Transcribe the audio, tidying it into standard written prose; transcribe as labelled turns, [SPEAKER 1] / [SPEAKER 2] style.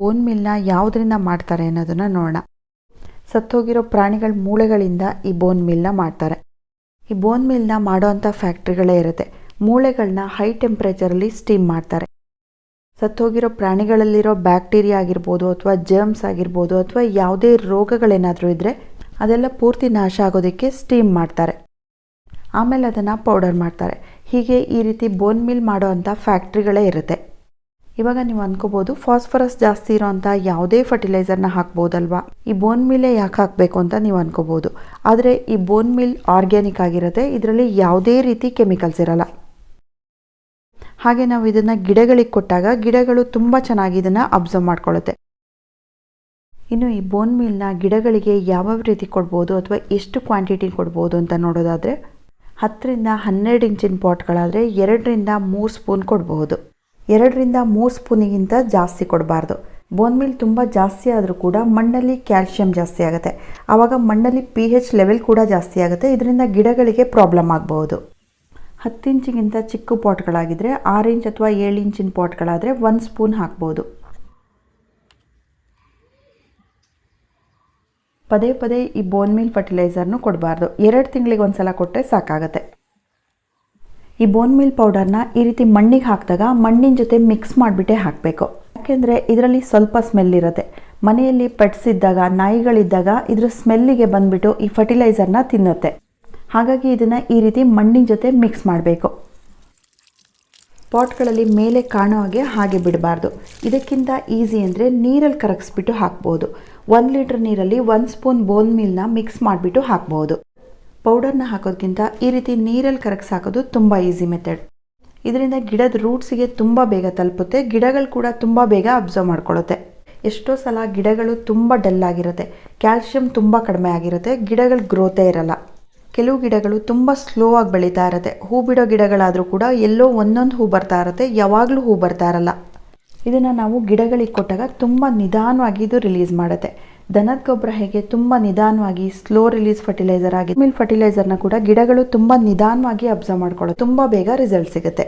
[SPEAKER 1] ಬೋನ್ ಮಿಲ್ನ ಯಾವುದರಿಂದ ಮಾಡ್ತಾರೆ ಅನ್ನೋದನ್ನು ನೋಡೋಣ. ಸತ್ತೋಗಿರೋ ಪ್ರಾಣಿಗಳ ಮೂಳೆಗಳಿಂದ ಈ ಬೋನ್ ಮಿಲ್ನ ಮಾಡ್ತಾರೆ. ಈ ಬೋನ್ ಮಿಲ್ನ ಮಾಡೋವಂಥ ಫ್ಯಾಕ್ಟ್ರಿಗಳೇ ಇರುತ್ತೆ. ಮೂಳೆಗಳನ್ನ ಹೈ ಟೆಂಪ್ರೇಚರಲ್ಲಿ ಸ್ಟೀಮ್ ಮಾಡ್ತಾರೆ. ಸತ್ತೋಗಿರೋ ಪ್ರಾಣಿಗಳಲ್ಲಿರೋ ಬ್ಯಾಕ್ಟೀರಿಯಾ ಆಗಿರ್ಬೋದು ಅಥವಾ ಜರ್ಮ್ಸ್ ಆಗಿರ್ಬೋದು ಅಥವಾ ಯಾವುದೇ ರೋಗಗಳೇನಾದರೂ ಇದ್ದರೆ ಅದೆಲ್ಲ ಪೂರ್ತಿ ನಾಶ ಆಗೋದಕ್ಕೆ ಸ್ಟೀಮ್ ಮಾಡ್ತಾರೆ. ಆಮೇಲೆ ಅದನ್ನು ಪೌಡರ್ ಮಾಡ್ತಾರೆ. ಹೀಗೆ ಈ ರೀತಿ ಬೋನ್ ಮಿಲ್ ಮಾಡೋವಂಥ ಫ್ಯಾಕ್ಟ್ರಿಗಳೇ ಇರುತ್ತೆ. ಇವಾಗ ನೀವು ಅಂದ್ಕೋಬೋದು, ಫಾಸ್ಫರಸ್ ಜಾಸ್ತಿ ಇರೋವಂಥ ಯಾವುದೇ ಫರ್ಟಿಲೈಸರ್ನ ಹಾಕ್ಬೋದಲ್ವಾ, ಈ ಬೋನ್ ಮಿಲ್ಲೇ ಯಾಕೆ ಹಾಕಬೇಕು ಅಂತ ನೀವು ಅಂದ್ಕೋಬೋದು. ಆದರೆ ಈ ಬೋನ್ ಮಿಲ್ ಆರ್ಗ್ಯಾನಿಕ್ ಆಗಿರುತ್ತೆ. ಇದರಲ್ಲಿ ಯಾವುದೇ ರೀತಿ ಕೆಮಿಕಲ್ಸ್ ಇರಲ್ಲ. ಹಾಗೆ ನಾವು ಇದನ್ನು ಗಿಡಗಳಿಗೆ ಕೊಟ್ಟಾಗ ಗಿಡಗಳು ತುಂಬ ಚೆನ್ನಾಗಿ ಇದನ್ನು ಅಬ್ಸರ್ವ್ ಮಾಡ್ಕೊಳ್ಳುತ್ತೆ. ಇನ್ನು ಈ ಬೋನ್ ಮಿಲ್ನ ಗಿಡಗಳಿಗೆ ಯಾವ ರೀತಿ ಕೊಡ್ಬೋದು ಅಥವಾ ಎಷ್ಟು ಕ್ವಾಂಟಿಟಿ ಕೊಡ್ಬೋದು ಅಂತ ನೋಡೋದಾದರೆ 10ರಿಂದ 12 ಇಂಚಿನ ಪಾಟ್ಗಳಾದರೆ 2ರಿಂದ 3 ಸ್ಪೂನ್ ಕೊಡಬಹುದು. 2ರಿಂದ 3 ಸ್ಪೂನಿಗಿಂತ ಜಾಸ್ತಿ ಕೊಡಬಾರ್ದು. ಬೋನ್ ಮಿಲ್ ತುಂಬ ಜಾಸ್ತಿ ಆದರೂ ಕೂಡ ಮಣ್ಣಲ್ಲಿ ಕ್ಯಾಲ್ಶಿಯಂ ಜಾಸ್ತಿ ಆಗುತ್ತೆ. ಆವಾಗ ಮಣ್ಣಲ್ಲಿ pH ಲೆವೆಲ್ ಕೂಡ ಜಾಸ್ತಿ ಆಗುತ್ತೆ. ಇದರಿಂದ ಗಿಡಗಳಿಗೆ ಪ್ರಾಬ್ಲಮ್ ಆಗಬಹುದು. 10 ಇಂಚಿಗಿಂತ ಚಿಕ್ಕ ಪಾಟ್ಗಳಾಗಿದ್ದರೆ 6 ಇಂಚ್ ಅಥವಾ 7 ಇಂಚಿನ ಪಾಟ್ಗಳಾದರೆ 1 ಸ್ಪೂನ್ ಹಾಕ್ಬೋದು. ಪದೇ ಪದೇ ಈ ಬೋನ್ ಮಿಲ್ ಫರ್ಟಿಲೈಸರ್ನು ಕೊಡಬಾರ್ದು. 2 ತಿಂಗಳಿಗೆ ಒಂದು ಸಲ ಕೊಟ್ಟರೆ ಸಾಕಾಗುತ್ತೆ. ಈ ಬೋನ್ ಮಿಲ್ ಪೌಡರ್ನ ಈ ರೀತಿ ಮಣ್ಣಿಗೆ ಹಾಕಿದಾಗ ಮಣ್ಣಿನ ಜೊತೆ ಮಿಕ್ಸ್ ಮಾಡಿಬಿಟ್ಟೆ ಹಾಕಬೇಕು. ಯಾಕೆಂದರೆ ಇದರಲ್ಲಿ ಸ್ವಲ್ಪ ಸ್ಮೆಲ್ ಇರುತ್ತೆ. ಮನೆಯಲ್ಲಿ ಪೆಟ್ಸ್ ಇದ್ದಾಗ, ನಾಯಿಗಳಿದ್ದಾಗ ಇದರ ಸ್ಮೆಲ್ಲಿಗೆ ಬಂದುಬಿಟ್ಟು ಈ ಫರ್ಟಿಲೈಸರ್ನ ತಿನ್ನುತ್ತೆ. ಹಾಗಾಗಿ ಇದನ್ನು ಈ ರೀತಿ ಮಣ್ಣಿನ ಜೊತೆ ಮಿಕ್ಸ್ ಮಾಡಬೇಕು. ಪಾಟ್ಗಳಲ್ಲಿ ಮೇಲೆ ಕಾಣೋ ಹಾಗೆ ಬಿಡಬಾರ್ದು. ಇದಕ್ಕಿಂತ ಈಸಿ ಅಂದರೆ ನೀರಲ್ಲಿ ಕರಗಿಸ್ಬಿಟ್ಟು ಹಾಕ್ಬೋದು. 1 ಲೀಟ್ರ್ ನೀರಲ್ಲಿ 1 ಸ್ಪೂನ್ ಬೋನ್ ಮಿಲ್ನ ಮಿಕ್ಸ್ ಮಾಡಿಬಿಟ್ಟು ಹಾಕ್ಬೋದು. ಪೌಡರ್ನ ಹಾಕೋದಕ್ಕಿಂತ ಈ ರೀತಿ ನೀರಲ್ಲಿ ಕರಗಿಸಿ ಹಾಕೋದು ತುಂಬ ಈಸಿ ಮೆಥಡ್. ಇದರಿಂದ ಗಿಡದ ರೂಟ್ಸಿಗೆ ತುಂಬ ಬೇಗ ತಲುಪುತ್ತೆ. ಗಿಡಗಳು ಕೂಡ ತುಂಬ ಬೇಗ ಅಬ್ಸರ್ವ್ ಮಾಡ್ಕೊಳ್ಳುತ್ತೆ. ಎಷ್ಟೋ ಸಲ ಗಿಡಗಳು ತುಂಬ ಡಲ್ ಆಗಿರುತ್ತೆ, ಕ್ಯಾಲ್ಶಿಯಂ ತುಂಬ ಕಡಿಮೆ ಆಗಿರುತ್ತೆ, ಗಿಡಗಳ ಗ್ರೋತೇ ಇರಲ್ಲ. ಕೆಲವು ಗಿಡಗಳು ತುಂಬ ಸ್ಲೋ ಆಗಿ ಬೆಳೀತಾ ಇರುತ್ತೆ. ಹೂ ಬಿಡೋ ಗಿಡಗಳಾದರೂ ಕೂಡ ಎಲ್ಲೋ ಒಂದೊಂದು ಹೂ ಬರ್ತಾ ಇರುತ್ತೆ, ಯಾವಾಗಲೂ ಹೂ ಬರ್ತಾ ಇರಲ್ಲ. ಇದನ್ನು ನಾವು ಗಿಡಗಳಿಗೆ ಕೊಟ್ಟಾಗ ತುಂಬ ನಿಧಾನವಾಗಿ ಇದು ರಿಲೀಸ್ ಮಾಡುತ್ತೆ. ದನದ ಗೊಬ್ಬರ ಹೇಗೆ ತುಂಬ ನಿಧಾನವಾಗಿ ಸ್ಲೋ ರಿಲೀಸ್ ಫರ್ಟಿಲೈಸರ್ ಆಗಿ ಮಿಲ್ ಫರ್ಟಿಲೈಸರ್ನ ಕೂಡ ಗಿಡಗಳು ತುಂಬ ನಿಧಾನವಾಗಿ ಅಬ್ಸರ್ವ್ ಮಾಡ್ಕೊಳ್ಳೋದು, ತುಂಬ ಬೇಗ ರಿಸಲ್ಟ್ ಸಿಗುತ್ತೆ.